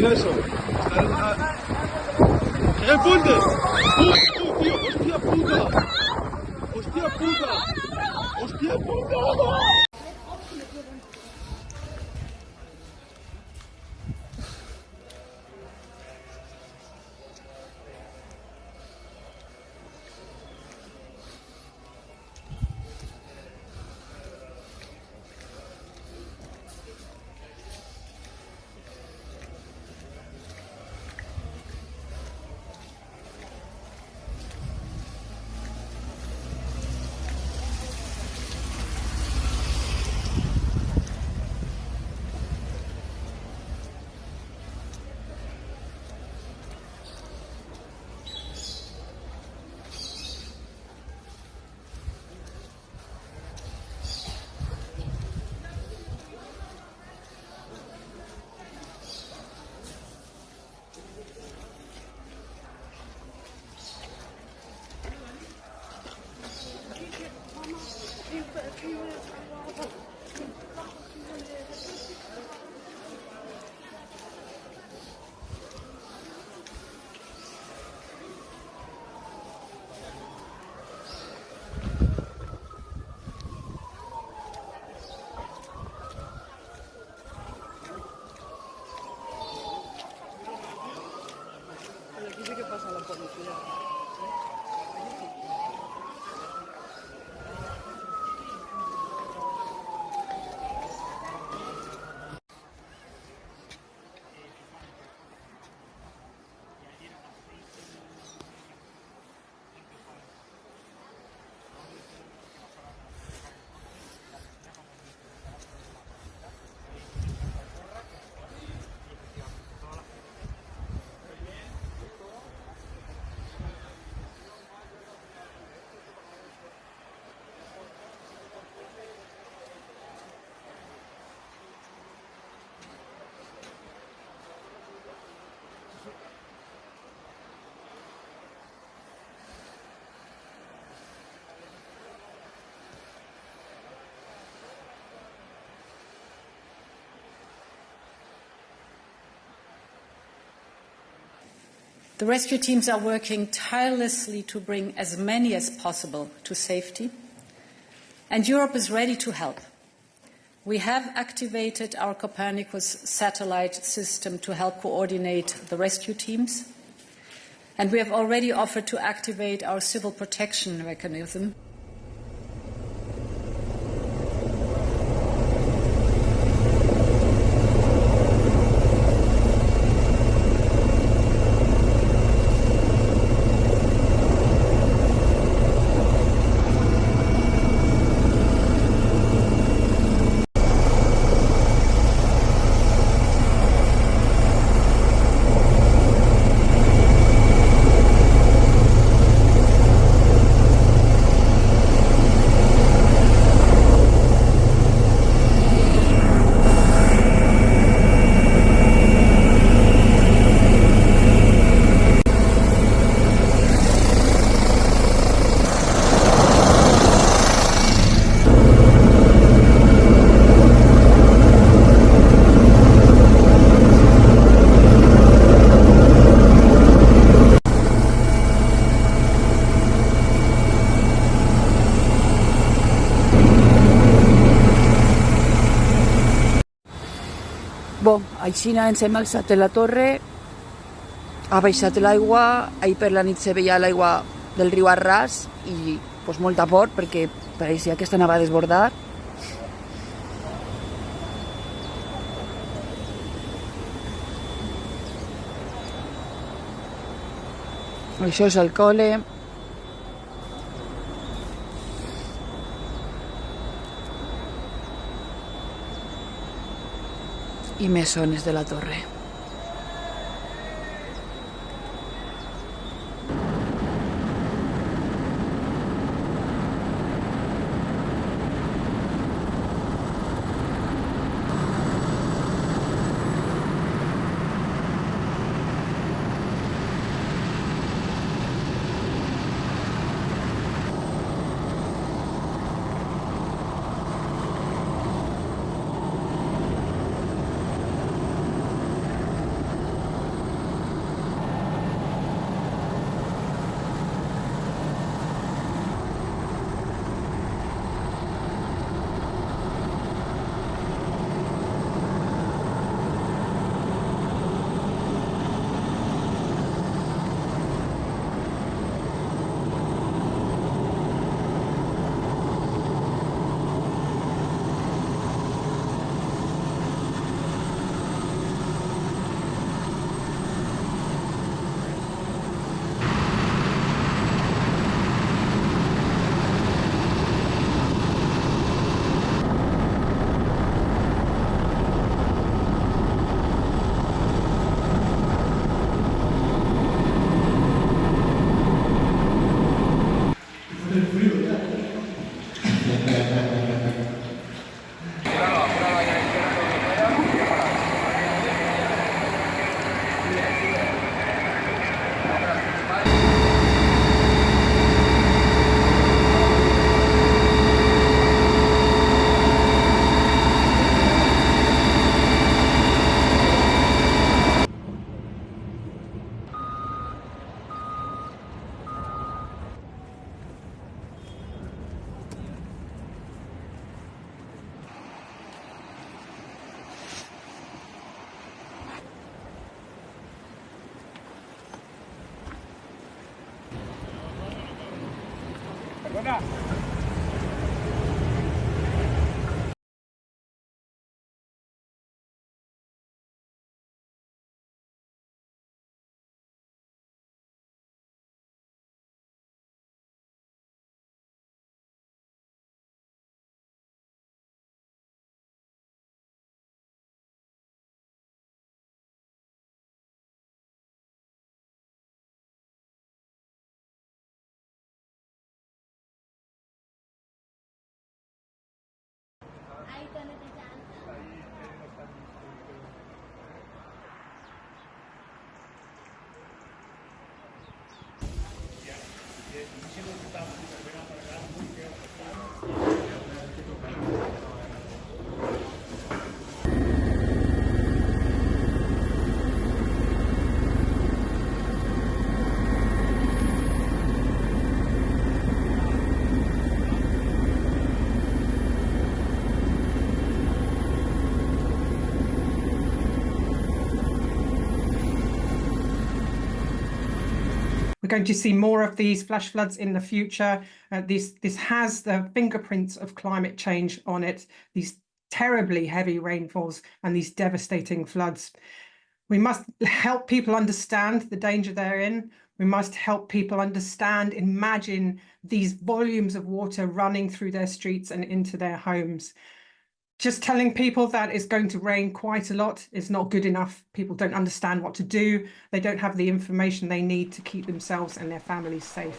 mira eso. ¡El puente! Tío! ¡Hostia puta! ¡Hostia puta! ¡Hostia puta! The rescue teams are working tirelessly to bring as many as possible to safety, and Europe is ready to help. We have activated our Copernicus satellite system to help coordinate the rescue teams, and we have already offered to activate our civil protection mechanism. Bon, així ens hem alçat de la torre, ha baixat l'aigua, ahir per la nit se veia l'aigua del riu Arràs i pues, molta por perquè pareixia que s'anava a desbordar. Això és el cole. I més zones de la torre. We're going to see more of these flash floods in the future. This has the fingerprints of climate change on it, these terribly heavy rainfalls and these devastating floods. We must help people understand the danger they're in. We must help people understand, imagine these volumes of water running through their streets and into their homes. Just telling people that it's going to rain quite a lot is not good enough. People don't understand what to do. They don't have the information they need to keep themselves and their families safe.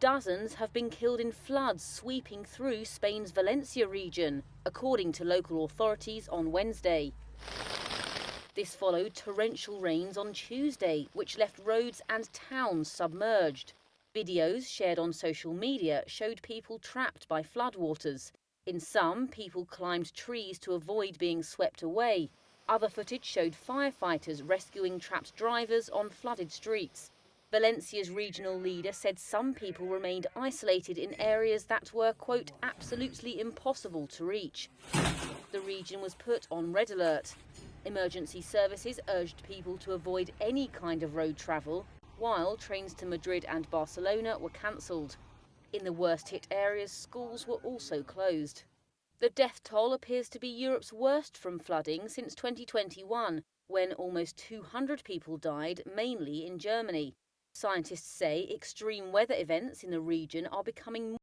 Dozens have been killed in floods sweeping through Spain's Valencia region, according to local authorities on Wednesday. This followed torrential rains on Tuesday, which left roads and towns submerged. Videos shared on social media showed people trapped by floodwaters. In some, people climbed trees to avoid being swept away. Other footage showed firefighters rescuing trapped drivers on flooded streets. Valencia's regional leader said some people remained isolated in areas that were, quote, absolutely impossible to reach. The region was put on red alert. Emergency services urged people to avoid any kind of road travel, while trains to Madrid and Barcelona were cancelled. In the worst-hit areas, schools were also closed. The death toll appears to be Europe's worst from flooding since 2021, when almost 200 people died, mainly in Germany. Scientists say extreme weather events in the region are becoming